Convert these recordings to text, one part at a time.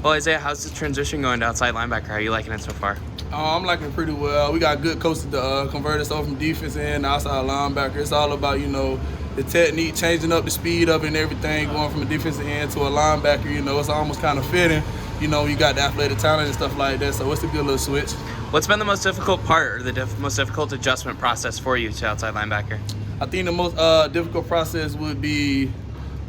Well, Isaiah, how's the transition going to outside linebacker? How are you liking it so far? I'm liking it pretty well. We got good coaches to convert us over from defense and outside linebacker. It's all about, the technique, changing up the speed of it and everything, going from a defensive end to a linebacker. It's almost kind of fitting. You got the athletic talent and stuff like that, so it's a good little switch. What's been the most difficult part or the most difficult adjustment process for you to outside linebacker? I think the most difficult process would be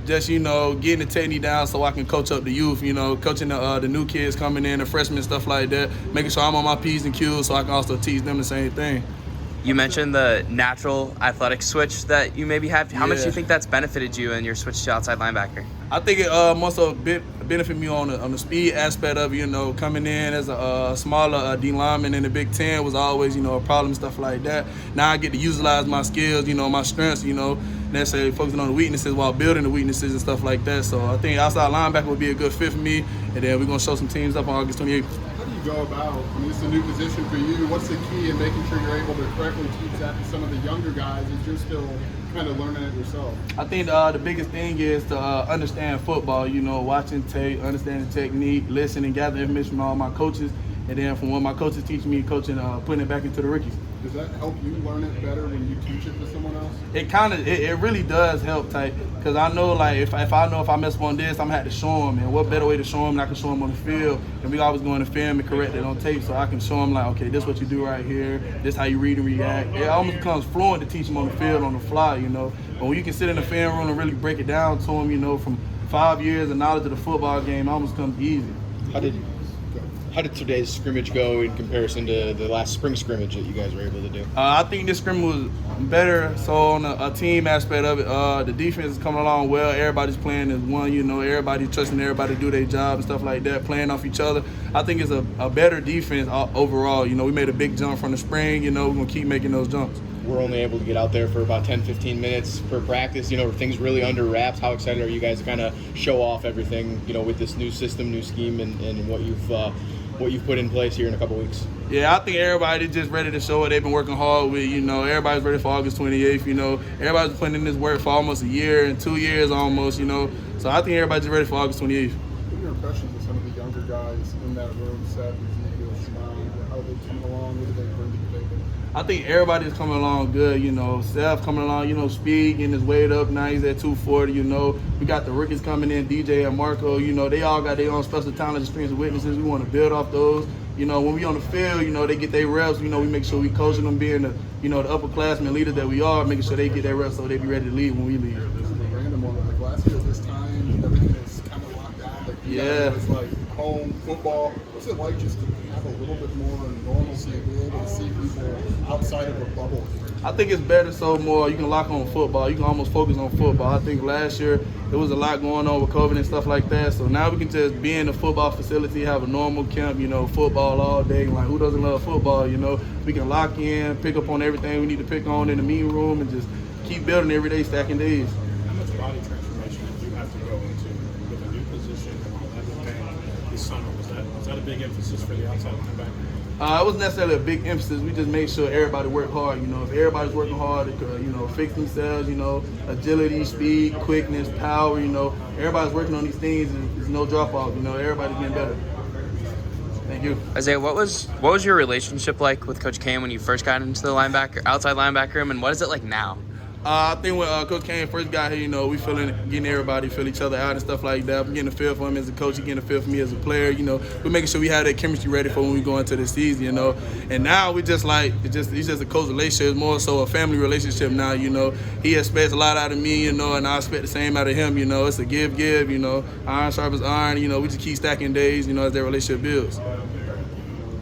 just, getting the technique down so I can coach up the youth, coaching the new kids coming in, the freshmen, stuff like that, making sure I'm on my P's and Q's so I can also teach them the same thing. You mentioned the natural athletic switch that you maybe have. How much do you think that's benefited you in your switch to outside linebacker? I think it must have benefit me on the speed aspect of it, coming in as a smaller D lineman in the Big Ten was always, a problem and stuff like that. Now I get to utilize my skills, my strengths, necessarily focusing on the weaknesses while building the weaknesses and stuff like that. So I think outside linebacker would be a good fit for me, and then we're going to show some teams up on August 28th. How do you go about, it's a new position for you, what's the key in making sure you're able to correctly teach that to some of the younger guys as you're still kind of learning it yourself? I think the biggest thing is to understand football, watching tape, understanding technique, listening, gather information from all my coaches, and then from what my coaches teach me, coaching, putting it back into the rookies. Does that help you learn it better when you teach it to someone else? It really does help, type, because I know, like, if I mess up on this, I'm going to have to show them, and what better way to show them than I can show them on the field, and we always go in the film and correct it on tape, so I can show them, like, okay, this is what you do right here, this how you read and react. It almost becomes fluent to teach them on the field, on the fly, but when you can sit in the film room and really break it down to them, from 5 years of knowledge of the football game, it almost comes easy. How did today's scrimmage go in comparison to the last spring scrimmage that you guys were able to do? I think this scrimmage was better. So on a team aspect of it, the defense is coming along well. Everybody's playing as one. Everybody trusting everybody to do their job and stuff like that, playing off each other. I think it's a better defense overall. We made a big jump from the spring. We're going to keep making those jumps. We're only able to get out there for about 10-15 minutes per practice. Are things really under wraps? How excited are you guys to kind of show off everything, with this new system, new scheme, and what you've put in place here in a couple weeks? Yeah, I think everybody's just ready to show what they've been working hard with. Everybody's ready for August 28th. Everybody's putting in this work for almost a year and 2 years almost. So I think everybody's ready for August 28th. What are your impressions of some of the younger guys in that room, Seth, Ezekiel, Shimon, how they coming along? What do they bring to the table? I think everybody's coming along good, Seth coming along, speed, getting his weight up. Now he's at 240, We got the rookies coming in, DJ and Marco, they all got their own special talents and strengths and weaknesses. We want to build off those. When we on the field, they get their reps, we make sure we coaching them, being the, the upperclassmen leaders that we are, making sure they get their reps so they be ready to lead when we leave. This is a random one. Like last year this time, everything is kind of locked down. It's like home football. What's it like just to have a little bit more normalcy and be able to see people outside of a bubble? I think it's better so more you can lock on football. You can almost focus on football. I think last year there was a lot going on with COVID and stuff like that. So now we can just be in the football facility, have a normal camp, football all day. Like, who doesn't love football, We can lock in, pick up on everything we need to pick on in the meeting room and just keep building every day, stacking days. How much body transformation did you have to go into with a new position and all that thing this summer? Was that a big emphasis for the outside linebacker? It wasn't necessarily a big emphasis. We just made sure everybody worked hard. If everybody's working hard, they could, fix themselves, agility, speed, quickness, power, everybody's working on these things and there's no drop off, everybody's getting better. Thank you. Isaiah, what was your relationship like with Coach Kane when you first got into the outside linebacker room, and what is it like now? I think when Coach Kane first got here, we getting everybody feel each other out and stuff like that. I'm getting a feel for him as a coach. He getting a feel for me as a player. We're making sure we have that chemistry ready for when we go into the season. And now we just like it's just a coach relationship. It's more so a family relationship now. He expects a lot out of me. And I expect the same out of him. It's a give. Iron sharpens iron. We just keep stacking days. As their relationship builds.